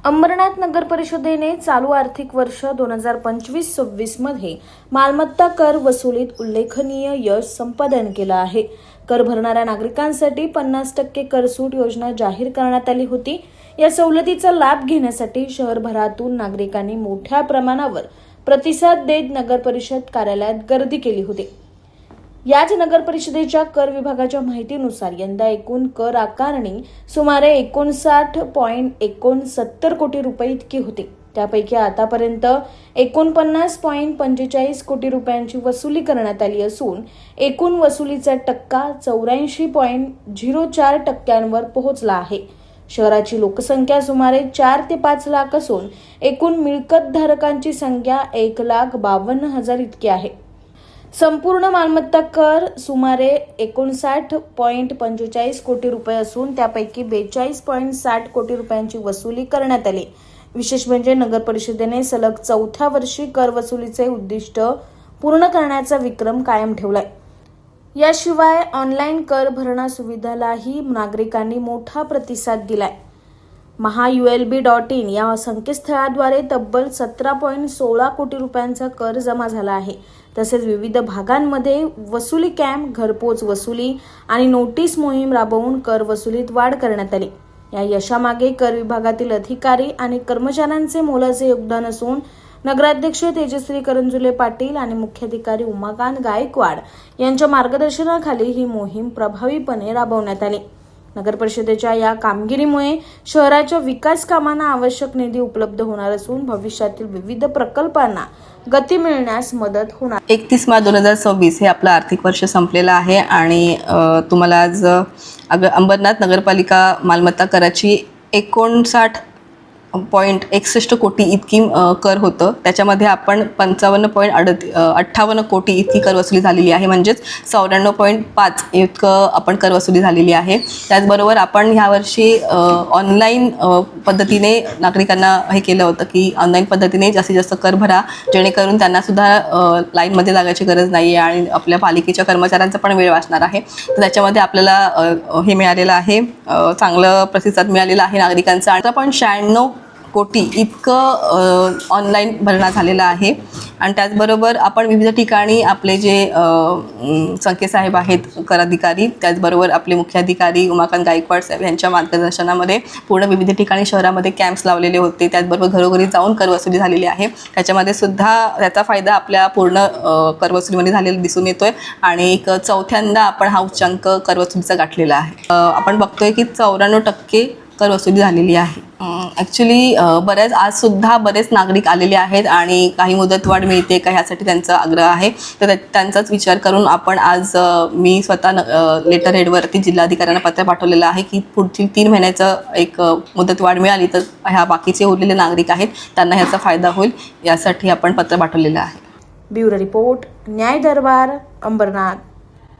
अंबरनाथ नगर परिषदेने चालू आर्थिक वर्ष 2025-26 मध्ये मालमत्ता कर वसुलीत उल्लेखनीय यश संपादन केलं आहे। कर भरणाऱ्या नागरिकांसाठी 50% करसूट योजना जाहीर करण्यात आली होती। या सवलतीचा लाभ घेण्यासाठी शहरभरातून नागरिकांनी मोठ्या प्रमाणावर प्रतिसाद देत नगर परिषद कार्यालयात गर्दी केली होती। याच नगर परिषदेच्या कर विभागाच्या माहितीनुसार यंदा एकूण कर आकारणी सुमारे 59.69 कोटी रुपये इतकी होती। त्यापैकी आतापर्यंत 49.45 कोटी रुपयांची वसुली करण्यात आली असून एकूण वसुलीचा टक्का 84.04% पोहोचला आहे। शहराची लोकसंख्या सुमारे 4 ते 5 लाख असून एकूण मिळकत धारकांची संख्या 1,52,000 इतकी आहे। संपूर्ण मालमत्ता कर सुमारे 59.45 कोटी रुपये असून त्यापैकी 42.60 कोटी रुपयांची वसुली करण्यात आली। विशेष म्हणजे नगर परिषदेने सलग 4थ्या वर्षी कर वसुलीचे उद्दिष्ट पूर्ण करण्याचा विक्रम कायम ठेवलाय। याशिवाय ऑनलाईन कर भरणा सुविधालाही नागरिकांनी मोठा प्रतिसाद दिलाय। mahaulb.in या संकेतस्थळाद्वारे तब्बल 17.16 कोटी रुपयांचा कर जमा झाला आहे। तसेच विविध भागांमध्ये वसुली कॅम्प, घरपोच वसुली आणि नोटीस मोहीम राबवून कर वसुलीत वाढ करण्यात आली। या यशामागे कर विभागातील अधिकारी आणि कर्मचाऱ्यांचे मोलाचे योगदान असून नगराध्यक्ष तेजश्री करंजुले पाटील आणि मुख्याधिकारी उमाकांत गायकवाड यांच्या मार्गदर्शनाखाली ही मोहीम प्रभावीपणे राबवण्यात आली। नगर परिषदेच्या या कामगिरीमुळे शहराच्या विकास कामांना आवश्यक निधी उपलब्ध होणार असून भविष्यातील विविध प्रकल्पांना गती मिळण्यास मदत होणार। 31 मार्च 2026 हे आपलं आर्थिक वर्ष संपलेलं आहे आणि तुम्हाला आज अंबरनाथ नगरपालिका मालमत्ता कराची 59.61 कोटी इतकी कर होतं। त्याच्यामध्ये आपण 55.58 कोटी इतकी कर वसुली झालेली आहे, म्हणजेच 94.5 इतकं आपण कर वसुली झालेली आहे। त्याचबरोबर आपण ह्यावर्षी ऑनलाईन पद्धतीने नागरिकांना हे केलं होतं की ऑनलाईन पद्धतीने जास्तीत जास्त कर भरा, जेणेकरून त्यांना सुद्धा लाईनमध्ये लागायची गरज नाही आहे आणि आपल्या पालिकेच्या कर्मचाऱ्यांचा पण वेळ वाचणार आहे। तर त्याच्यामध्ये आपल्याला हे मिळालेलं आहे, चांगलं प्रतिसाद मिळालेला आहे नागरिकांचा। 18.96 कोटी इतकं ऑनलाईन भरणा झालेला आहे। आणि त्याचबरोबर आपण विविध ठिकाणी आपले जे संके साहेब आहेत कर अधिकारी, त्याचबरोबर आपले मुख्याधिकारी उमाकांत गायकवाड साहेब यांच्या मार्गदर्शनामध्ये पूर्ण विविध ठिकाणी शहरामध्ये कॅम्प्स लावलेले होते। त्याचबरोबर घरोघरी जाऊन कर वसुली झालेली आहे। त्याच्यामध्ये सुद्धा त्याचा फायदा आपल्या पूर्ण कर वसुलीमध्ये झालेला दिसून येतोय आणि एक 4थ्यांदा आपण हा उच्चांक कर वसुलीचा गाठलेला आहे। आपण बघतोय की 94% कर वसुली झालेली आहे। ॲक्च्युली आजसुद्धा बरेच नागरिक आलेले आहेत आणि काही मुदतवाढ मिळते का ह्यासाठी त्यांचा आग्रह आहे। तर त्यांचाच विचार करून आपण आज मी स्वतः लेटर हेडवरती जिल्हाधिकाऱ्यांना पत्र पाठवलेलं आहे की पुढची 3 महिन्याचं एक मुदतवाढ मिळाली तर ह्या बाकीचे उरलेले नागरिक आहेत त्यांना ह्याचा फायदा होईल, यासाठी आपण पत्र पाठवलेलं आहे। ब्युरो रिपोर्ट, न्याय दरबार, अंबरनाथ।